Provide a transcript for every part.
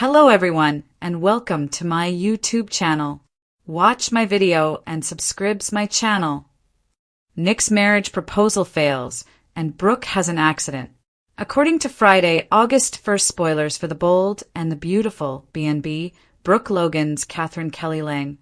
Hello everyone, and welcome to my YouTube channel. Watch my video and subscribe my channel. Nick's marriage proposal fails, and Brooke has an accident. According to Friday, August 1st spoilers for The Bold and the Beautiful B&B, Brooke Logan's Catherine Kelly Lang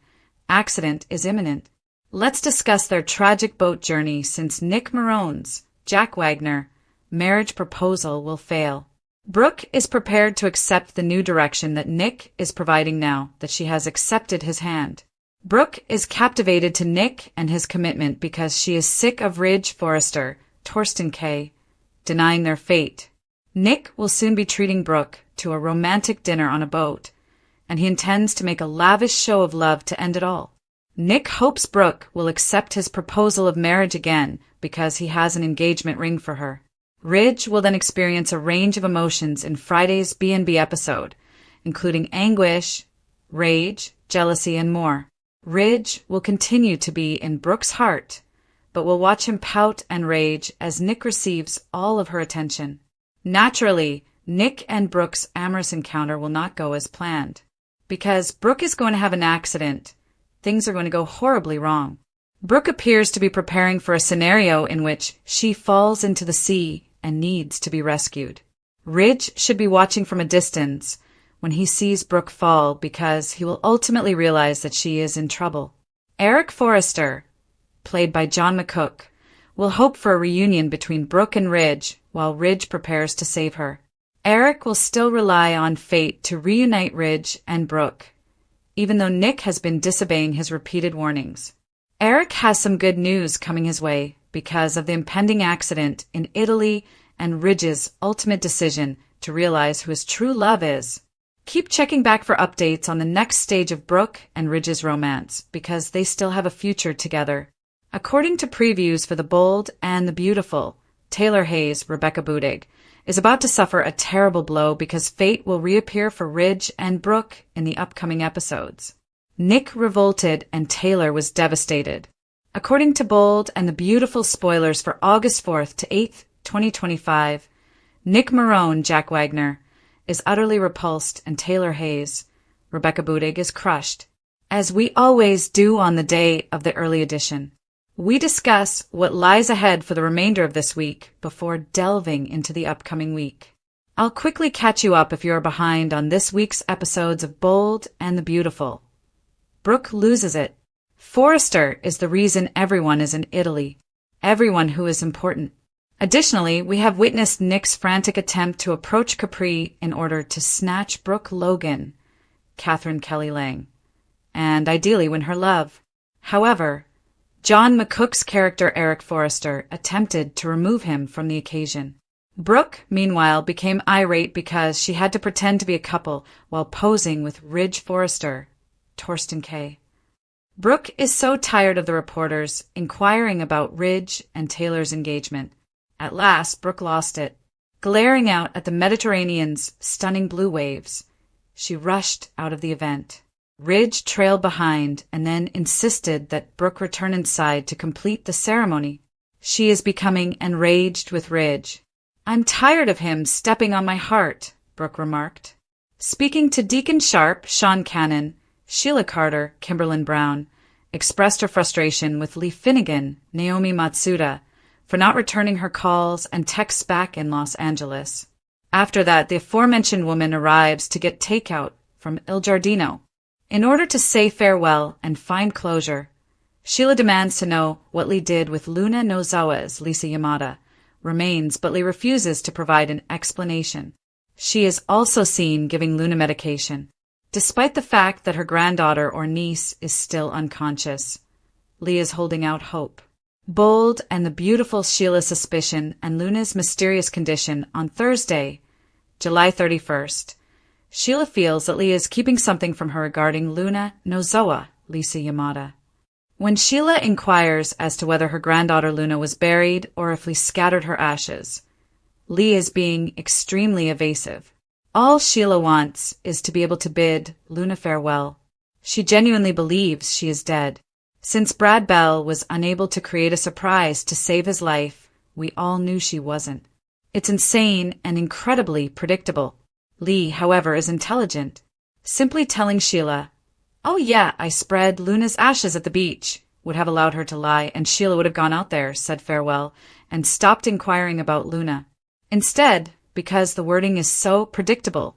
accident is imminent. Let's discuss their tragic boat journey since Nick Marone's, Jack Wagner, marriage proposal will fail. Brooke is prepared to accept the new direction that Nick is providing now that she has accepted his hand. Brooke is captivated to Nick and his commitment because she is sick of Ridge Forrester, Torsten K, denying their fate. Nick will soon be treating Brooke to a romantic dinner on a boat, and he intends to make a lavish show of love to end it all. Nick hopes Brooke will accept his proposal of marriage again because he has an engagement ring for her. Ridge will then experience a range of emotions in Friday's B&B episode, including anguish, rage, jealousy, and more. Ridge will continue to be in Brooke's heart, but we'll watch him pout and rage as Nick receives all of her attention. Naturally, Nick and Brooke's amorous encounter will not go as planned. Because Brooke is going to have an accident, things are going to go horribly wrong. Brooke appears to be preparing for a scenario in which she falls into the sea and needs to be rescued. Ridge should be watching from a distance when he sees Brooke fall because he will ultimately realize that she is in trouble. Eric Forrester, played by John McCook, will hope for a reunion between Brooke and Ridge while Ridge prepares to save her. Eric will still rely on fate to reunite Ridge and Brooke, even though Nick has been disobeying his repeated warnings. Eric has some good news coming his way because of the impending accident in Italy and Ridge's ultimate decision to realize who his true love is. Keep checking back for updates on the next stage of Brooke and Ridge's romance because they still have a future together. According to previews for The Bold and the Beautiful, Taylor Hayes, Rebecca Budig, is about to suffer a terrible blow because fate will reappear for Ridge and Brooke in the upcoming episodes. Nick revolted and Taylor was devastated. According to Bold and the Beautiful spoilers for August 4th to 8th, 2025, Nick Marone, Jack Wagner, is utterly repulsed and Taylor Hayes, Rebecca Budig, is crushed, as we always do on the day of the early edition. We discuss what lies ahead for the remainder of this week before delving into the upcoming week. I'll quickly catch you up if you're behind on this week's episodes of Bold and the Beautiful. Brooke loses it. Forrester is the reason everyone is in Italy. Everyone who is important. Additionally, we have witnessed Nick's frantic attempt to approach Capri in order to snatch Brooke Logan, Catherine Kelly Lang, and ideally win her love. However, John McCook's character Eric Forrester attempted to remove him from the occasion. Brooke, meanwhile, became irate because she had to pretend to be a couple while posing with Ridge Forrester, Torsten K. Brooke is so tired of the reporters inquiring about Ridge and Taylor's engagement. At last, Brooke lost it. Glaring out at the Mediterranean's stunning blue waves, she rushed out of the event. Ridge trailed behind and then insisted that Brooke return inside to complete the ceremony. She is becoming enraged with Ridge. "I'm tired of him stepping on my heart," Brooke remarked. Speaking to Deacon Sharp, Sean Cannon, Sheila Carter, Kimberlyn Brown, expressed her frustration with Lee Finnegan, Naomi Matsuda, for not returning her calls and texts back in Los Angeles. After that, the aforementioned woman arrives to get takeout from Il Giardino. In order to say farewell and find closure, Sheila demands to know what Lee did with Luna Nozawa's Lisa Yamada remains, but Lee refuses to provide an explanation. She is also seen giving Luna medication, despite the fact that her granddaughter or niece is still unconscious. Lee is holding out hope. Bold and the Beautiful Sheila's suspicion and Luna's mysterious condition on Thursday, July 31st. Sheila feels that Lee is keeping something from her regarding Luna Nozawa, Lisa Yamada. When Sheila inquires as to whether her granddaughter Luna was buried or if Lee scattered her ashes, Lee is being extremely evasive. All Sheila wants is to be able to bid Luna farewell. She genuinely believes she is dead. Since Brad Bell was unable to create a surprise to save his life, we all knew she wasn't. It's insane and incredibly predictable. Lee, however, is intelligent. Simply telling Sheila, "Oh yeah, I spread Luna's ashes at the beach," would have allowed her to lie, and Sheila would have gone out there, said farewell, and stopped inquiring about Luna. Instead, because the wording is so predictable,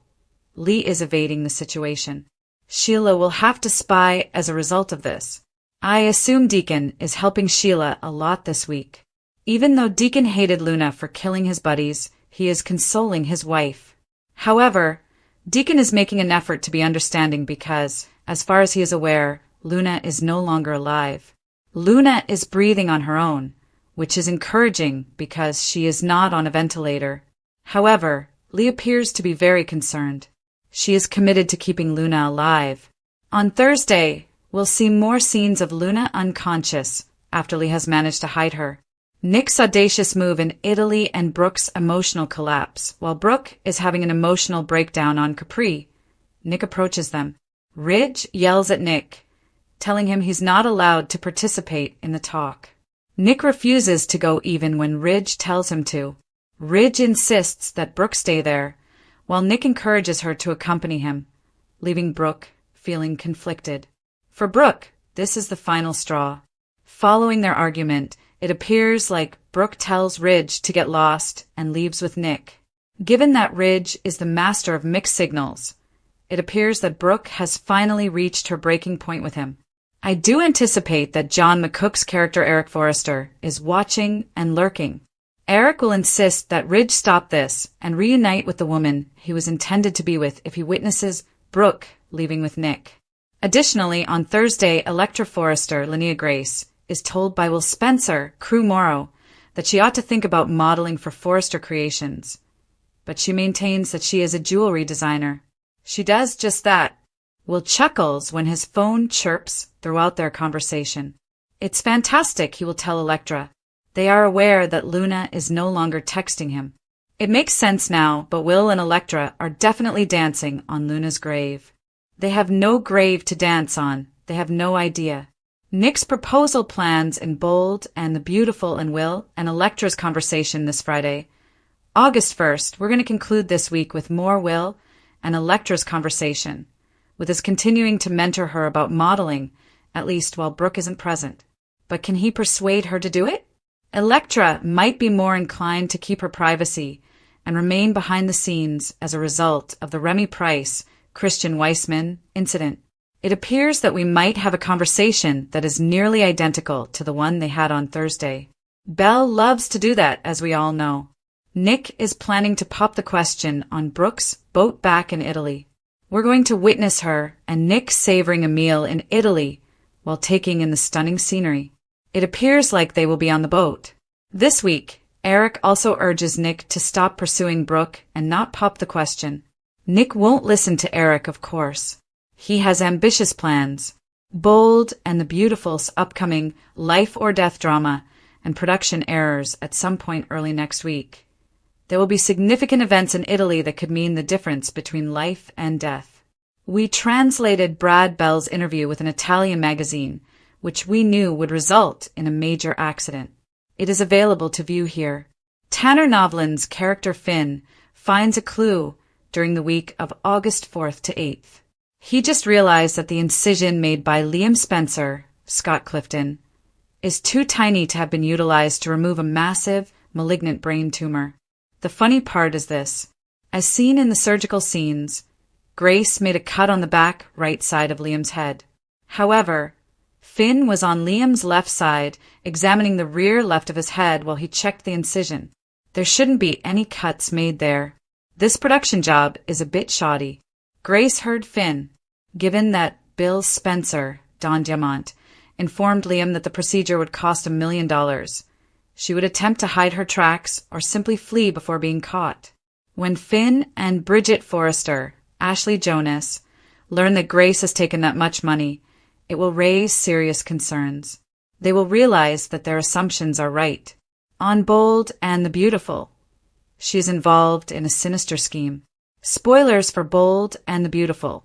Lee is evading the situation. Sheila will have to spy as a result of this. I assume Deacon is helping Sheila a lot this week. Even though Deacon hated Luna for killing his buddies, he is consoling his wife. However, Deacon is making an effort to be understanding because, as far as he is aware, Luna is no longer alive. Luna is breathing on her own, which is encouraging because she is not on a ventilator. However, Lee appears to be very concerned. She is committed to keeping Luna alive. On Thursday, we'll see more scenes of Luna unconscious after Lee has managed to hide her. Nick's audacious move in Italy and Brooke's emotional collapse. While Brooke is having an emotional breakdown on Capri, Nick approaches them. Ridge yells at Nick, telling him he's not allowed to participate in the talk. Nick refuses to go even when Ridge tells him to. Ridge insists that Brooke stay there, while Nick encourages her to accompany him, leaving Brooke feeling conflicted. For Brooke, this is the final straw. Following their argument, it appears like Brooke tells Ridge to get lost and leaves with Nick. Given that Ridge is the master of mixed signals, it appears that Brooke has finally reached her breaking point with him. I do anticipate that John McCook's character Eric Forrester is watching and lurking. Eric will insist that Ridge stop this and reunite with the woman he was intended to be with if he witnesses Brooke leaving with Nick. Additionally, on Thursday, Electra Forrester, Linnea Grace, is told by Will Spencer, Crew Morrow, that she ought to think about modeling for Forrester Creations. But she maintains that she is a jewelry designer. She does just that. Will chuckles when his phone chirps throughout their conversation. It's fantastic, he will tell Electra. They are aware that Luna is no longer texting him. It makes sense now, but Will and Electra are definitely dancing on Luna's grave. They have no grave to dance on. They have no idea. Nick's proposal plans in Bold and the Beautiful and Will and Electra's conversation this Friday. August 1st, we're going to conclude this week with more Will and Electra's conversation, with his continuing to mentor her about modeling, at least while Brooke isn't present. But can he persuade her to do it? Electra might be more inclined to keep her privacy and remain behind the scenes as a result of the Remy Price, Christian Weissman incident. It appears that we might have a conversation that is nearly identical to the one they had on Thursday. Belle loves to do that, as we all know. Nick is planning to pop the question on Brooke's boat back in Italy. We're going to witness her and Nick savoring a meal in Italy while taking in the stunning scenery. It appears like they will be on the boat. This week, Eric also urges Nick to stop pursuing Brooke and not pop the question. Nick won't listen to Eric, of course. He has ambitious plans. Bold and the Beautiful's upcoming life or death drama and production errors at some point early next week. There will be significant events in Italy that could mean the difference between life and death. We translated Brad Bell's interview with an Italian magazine, which we knew would result in a major accident. It is available to view here. Tanner Novlan's character Finn finds a clue during the week of August 4th to 8th. He just realized that the incision made by Liam Spencer, Scott Clifton, is too tiny to have been utilized to remove a massive, malignant brain tumor. The funny part is this. As seen in the surgical scenes, Grace made a cut on the back right side of Liam's head. However, Finn was on Liam's left side, examining the rear left of his head while he checked the incision. There shouldn't be any cuts made there. This production job is a bit shoddy. Grace heard Finn, given that Bill Spencer, Don Diamant, informed Liam that the procedure would cost $1 million. She would attempt to hide her tracks or simply flee before being caught. When Finn and Bridget Forrester, Ashley Jonas, learn that Grace has taken that much money, it will raise serious concerns. They will realize that their assumptions are right. On Bold and the Beautiful, she is involved in a sinister scheme. Spoilers for Bold and the Beautiful.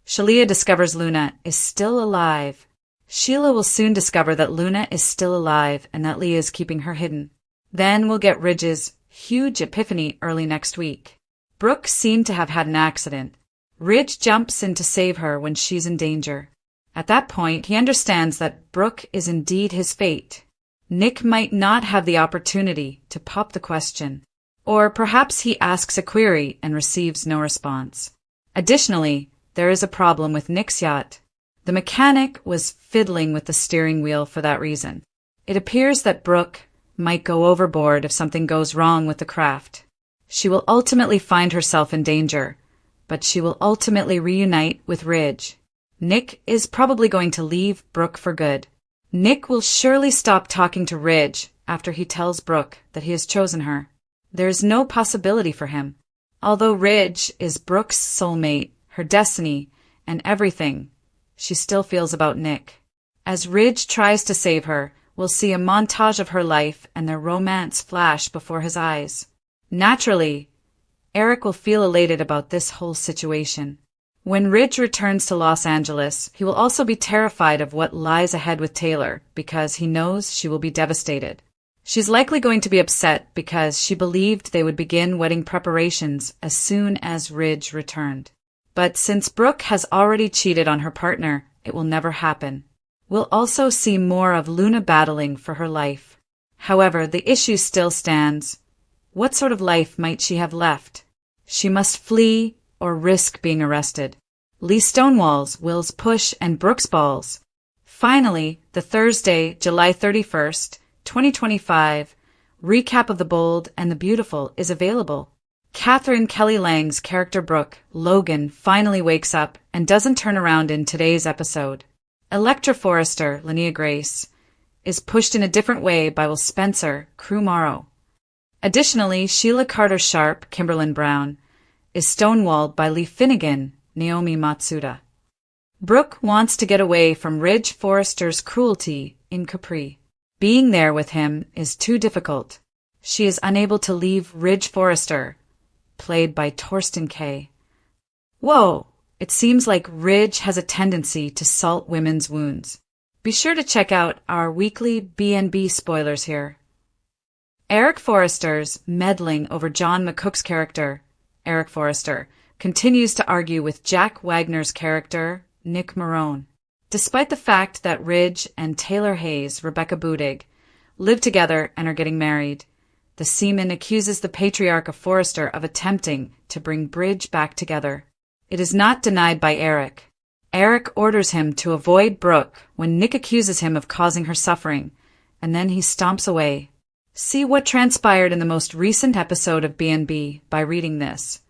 Sheila discovers Luna is still alive. Sheila will soon discover that Luna is still alive and that Leah is keeping her hidden. Then we'll get Ridge's huge epiphany early next week. Brooke seemed to have had an accident. Ridge jumps in to save her when she's in danger. At that point, he understands that Brooke is indeed his fate. Nick might not have the opportunity to pop the question. Or perhaps he asks a query and receives no response. Additionally, there is a problem with Nick's yacht. The mechanic was fiddling with the steering wheel for that reason. It appears that Brooke might go overboard if something goes wrong with the craft. She will ultimately find herself in danger, but she will ultimately reunite with Ridge. Nick is probably going to leave Brooke for good. Nick will surely stop talking to Ridge after he tells Brooke that he has chosen her. There is no possibility for him. Although Ridge is Brooke's soulmate, her destiny, and everything, she still feels about Nick. As Ridge tries to save her, we'll see a montage of her life and their romance flash before his eyes. Naturally, Eric will feel elated about this whole situation. When Ridge returns to Los Angeles, he will also be terrified of what lies ahead with Taylor because he knows she will be devastated. She's likely going to be upset because she believed they would begin wedding preparations as soon as Ridge returned. But since Brooke has already cheated on her partner, it will never happen. We'll also see more of Luna battling for her life. However, the issue still stands. What sort of life might she have left? She must flee or risk being arrested. Lee stonewalls Will's push and Brooke's balls. Finally, the Thursday, July 31st, 2025, recap of The Bold and the Beautiful is available. Catherine Kelly Lang's character Brooke, Logan, finally wakes up and doesn't turn around in today's episode. Electra Forrester, Linnea Grace, is pushed in a different way by Will Spencer, Crew Morrow. Additionally, Sheila Carter-Sharp, Kimberlyn Brown, is stonewalled by Lee Finnegan, Naomi Matsuda. Brooke wants to get away from Ridge Forrester's cruelty in Capri. Being there with him is too difficult. She is unable to leave Ridge Forrester, played by Torsten Kay. Whoa! It seems like Ridge has a tendency to salt women's wounds. Be sure to check out our weekly B&B spoilers here. Eric Forrester's meddling over John McCook's character, Eric Forrester, continues to argue with Jack Wagner's character, Nick Marone. Despite the fact that Ridge and Taylor Hayes, Rebecca Budig, live together and are getting married, the seaman accuses the patriarch of Forrester of attempting to bring Bridge back together. It is not denied by Eric. Eric orders him to avoid Brooke when Nick accuses him of causing her suffering, and then he stomps away. See what transpired in the most recent episode of B&B by reading this.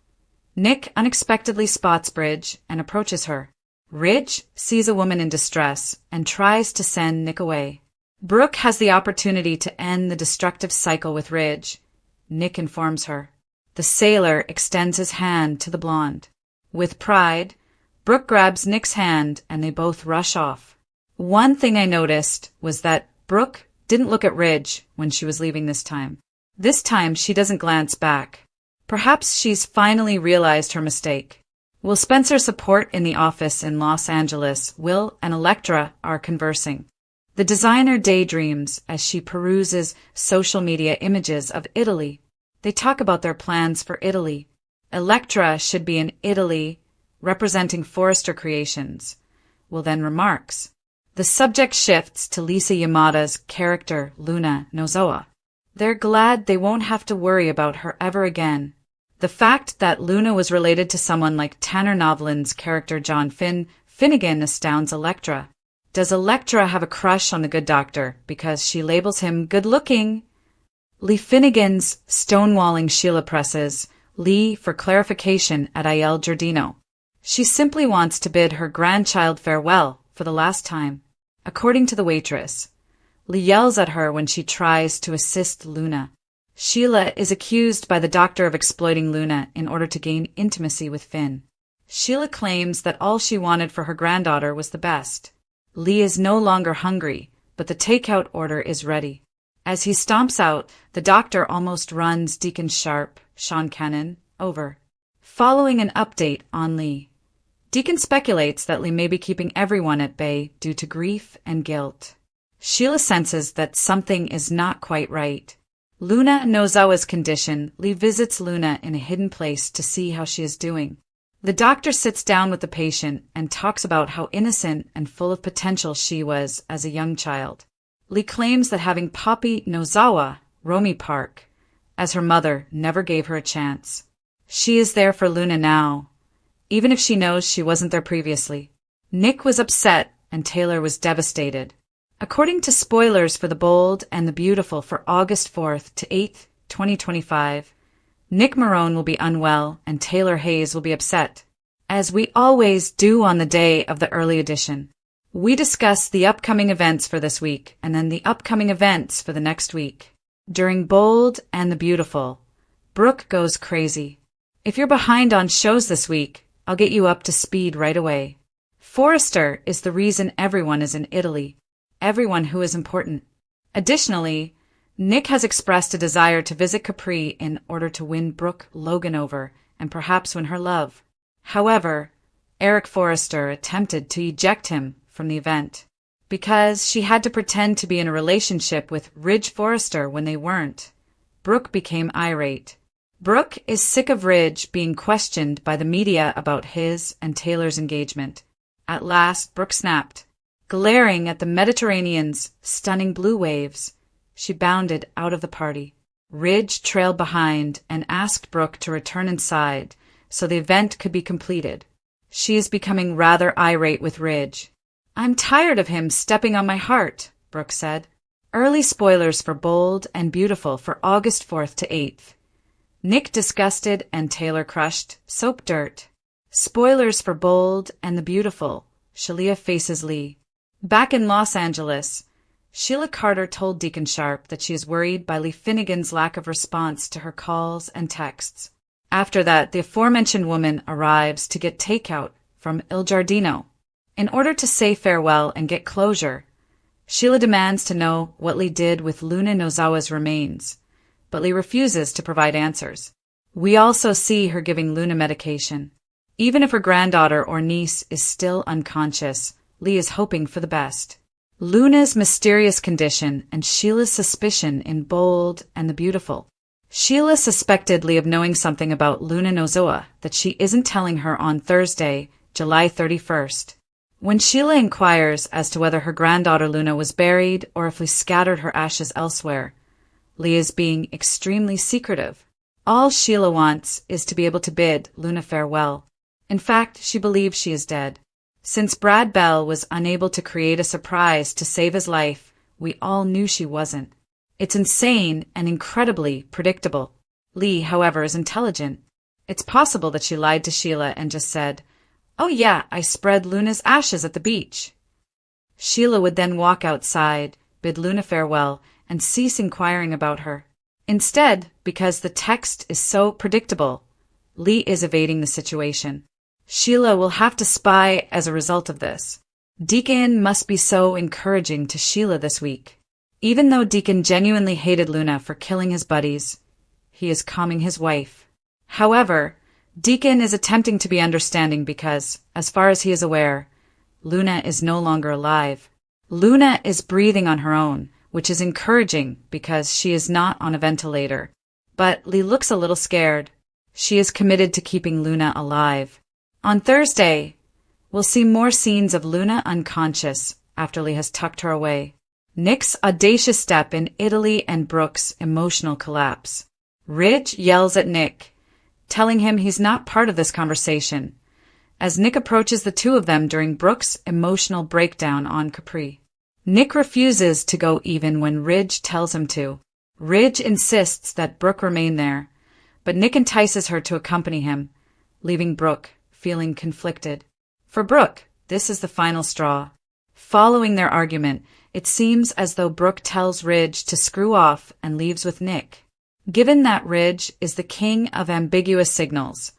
Nick unexpectedly spots Bridge and approaches her. Ridge sees a woman in distress and tries to send Nick away. Brooke has the opportunity to end the destructive cycle with Ridge. Nick informs her. The sailor extends his hand to the blonde. With pride, Brooke grabs Nick's hand and they both rush off. One thing I noticed was that Brooke didn't look at Ridge when she was leaving this time. This time she doesn't glance back. Perhaps she's finally realized her mistake. Will Spencer's support in the office in Los Angeles, Will and Electra are conversing. The designer daydreams as she peruses social media images of Italy. They talk about their plans for Italy. Electra should be in Italy, representing Forrester Creations. Will then remarks. The subject shifts to Lisa Yamada's character, Luna Nozoa. They're glad they won't have to worry about her ever again. The fact that Luna was related to someone like Tanner Novlan's character John Finnegan astounds Electra. Does Electra have a crush on the good doctor because she labels him good-looking? Lee Finnegan's stonewalling Sheila presses Lee for clarification at Aiel Giardino. She simply wants to bid her grandchild farewell for the last time. According to the waitress, Lee yells at her when she tries to assist Luna. Sheila is accused by the doctor of exploiting Luna in order to gain intimacy with Finn. Sheila claims that all she wanted for her granddaughter was the best. Lee is no longer hungry, but the takeout order is ready. As he stomps out, the doctor almost runs Deacon Sharp, Sean Cannon, over. Following an update on Lee, Deacon speculates that Lee may be keeping everyone at bay due to grief and guilt. Sheila senses that something is not quite right. Luna Nozawa's condition. Lee visits Luna in a hidden place to see how she is doing. The doctor sits down with the patient and talks about how innocent and full of potential she was as a young child. Lee claims that having Poppy Nozawa, Romy Park, as her mother never gave her a chance. She is there for Luna now, even if she knows she wasn't there previously. Nick was upset and Taylor was devastated. According to spoilers for The Bold and the Beautiful for August 4th to 8th, 2025, Nick Marone will be unwell and Taylor Hayes will be upset, as we always do on the day of the early edition. We discuss the upcoming events for this week and then the upcoming events for the next week. During Bold and the Beautiful, Brooke goes crazy. If you're behind on shows this week, I'll get you up to speed right away. Forrester is the reason everyone is in Italy. Everyone who is important. Additionally, Nick has expressed a desire to visit Capri in order to win Brooke Logan over and perhaps win her love. However, Eric Forrester attempted to eject him from the event because she had to pretend to be in a relationship with Ridge Forrester when they weren't. Brooke became irate. Brooke is sick of Ridge being questioned by the media about his and Taylor's engagement. At last, Brooke snapped. Glaring at the Mediterranean's stunning blue waves, she bounded out of the party. Ridge trailed behind and asked Brooke to return inside so the event could be completed. She is becoming rather irate with Ridge. I'm tired of him stepping on my heart, Brooke said. Early spoilers for Bold and Beautiful for August 4th to 8th. Nick disgusted and Taylor crushed. Soap dirt. Spoilers for Bold and the Beautiful. Shalia faces Lee. Back in Los Angeles, Sheila Carter told Deacon Sharp that she is worried by Lee Finnegan's lack of response to her calls and texts. After that, the aforementioned woman arrives to get takeout from Il Giardino. In order to say farewell and get closure, Sheila demands to know what Lee did with Luna Nozawa's remains, but Lee refuses to provide answers. We also see her giving Luna medication. Even if her granddaughter or niece is still unconscious, Lee is hoping for the best. Luna's mysterious condition and Sheila's suspicion in Bold and the Beautiful. Sheila suspected Lee of knowing something about Luna Nozawa that she isn't telling her on Thursday, July 31st. When Sheila inquires as to whether her granddaughter Luna was buried or if Lee scattered her ashes elsewhere, Lee is being extremely secretive. All Sheila wants is to be able to bid Luna farewell. In fact, she believes she is dead. Since Brad Bell was unable to create a surprise to save his life, we all knew she wasn't. It's insane and incredibly predictable. Lee, however, is intelligent. It's possible that she lied to Sheila and just said, "Oh yeah, I spread Luna's ashes at the beach." Sheila would then walk outside, bid Luna farewell, and cease inquiring about her. Instead, because the text is so predictable, Lee is evading the situation. Sheila will have to spy as a result of this. Deacon must be so encouraging to Sheila this week. Even though Deacon genuinely hated Luna for killing his buddies, he is calming his wife. However, Deacon is attempting to be understanding because, as far as he is aware, Luna is no longer alive. Luna is breathing on her own, which is encouraging because she is not on a ventilator. But Lee looks a little scared. She is committed to keeping Luna alive. On Thursday, we'll see more scenes of Luna unconscious after Lee has tucked her away. Nick's audacious step in Italy and Brooke's emotional collapse. Ridge yells at Nick, telling him he's not part of this conversation, as Nick approaches the two of them during Brooke's emotional breakdown on Capri. Nick refuses to go even when Ridge tells him to. Ridge insists that Brooke remain there, but Nick entices her to accompany him, leaving Brooke feeling conflicted. For Brooke, this is the final straw. Following their argument, it seems as though Brooke tells Ridge to screw off and leaves with Nick. Given that Ridge is the king of ambiguous signals,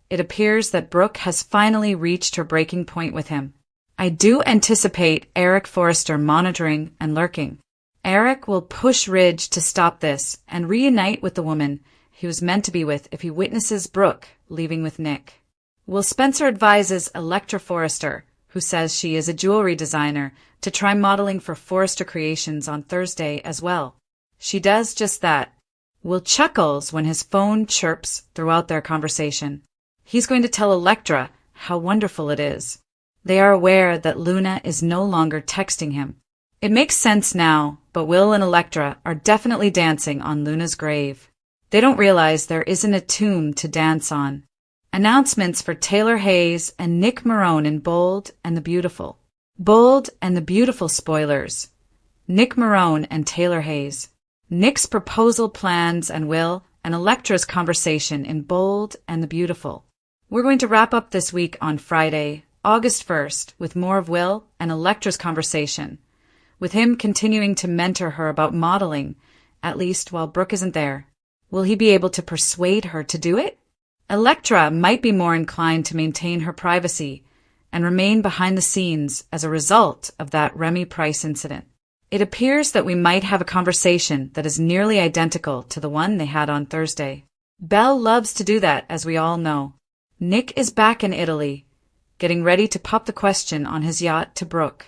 it appears that Brooke has finally reached her breaking point with him. I do anticipate Eric Forrester monitoring and lurking. Eric will push Ridge to stop this and reunite with the woman he was meant to be with if he witnesses Brooke leaving with Nick. Will Spencer advises Electra Forrester, who says she is a jewelry designer, to try modeling for Forrester Creations on Thursday as well. She does just that, Will chuckles when his phone chirps throughout their conversation. He's going to tell Electra how wonderful it is. They are aware that Luna is no longer texting him. It makes sense now, but Will and Electra are definitely dancing on Luna's grave. They don't realize there isn't a tomb to dance on. Announcements for Taylor Hayes and Nick Marone in Bold and the Beautiful. Bold and the Beautiful spoilers. Nick Marone and Taylor Hayes. Nick's proposal plans and Will and Electra's conversation in Bold and the Beautiful. We're going to wrap up this week on Friday, August 1st, with more of Will and Electra's conversation, with him continuing to mentor her about modeling, at least while Brooke isn't there. Will he be able to persuade her to do it? Electra might be more inclined to maintain her privacy and remain behind the scenes as a result of that Remy Price incident. It appears that we might have a conversation that is nearly identical to the one they had on Thursday. Belle loves to do that, as we all know. Nick is back in Italy, getting ready to pop the question on his yacht to Brooke.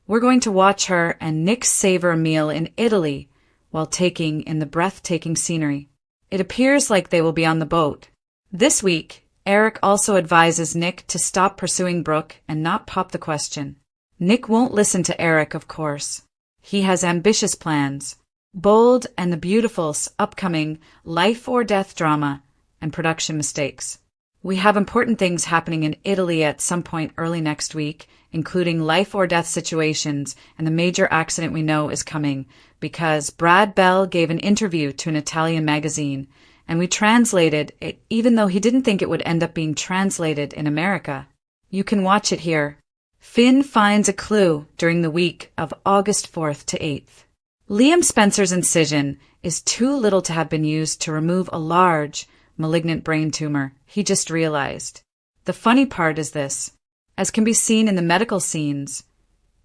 We're going to watch her and Nick savor a meal in Italy while taking in the breathtaking scenery. It appears like they will be on the boat. This week, Eric also advises Nick to stop pursuing Brooke and not pop the question. Nick won't listen to Eric, of course. He has ambitious plans. Bold and the Beautiful's upcoming life or death drama and production mistakes. We have important things happening in Italy at some point early next week, including life or death situations, and the major accident we know is coming because Brad Bell gave an interview to an Italian magazine, and we translated it even though he didn't think it would end up being translated in America. You can watch it here. Finn finds a clue during the week of August 4th to 8th. Liam Spencer's incision is too little to have been used to remove a large, malignant brain tumor, he just realized. The funny part is this. As can be seen in the medical scenes,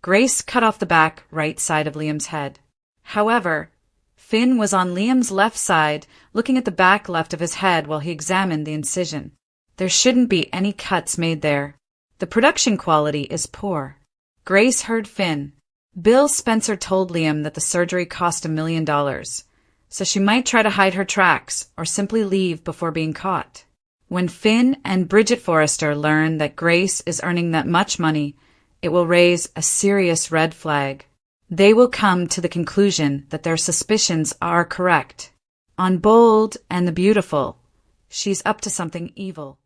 Grace cut off the back right side of Liam's head. However, Finn was on Liam's left side, looking at the back left of his head while he examined the incision. There shouldn't be any cuts made there. The production quality is poor. Grace heard Finn. Bill Spencer told Liam that the surgery cost $1 million. So she might try to hide her tracks or simply leave before being caught. When Finn and Bridget Forrester learn that Grace is earning that much money, it will raise a serious red flag. They will come to the conclusion that their suspicions are correct. On Bold and the Beautiful, she's up to something evil.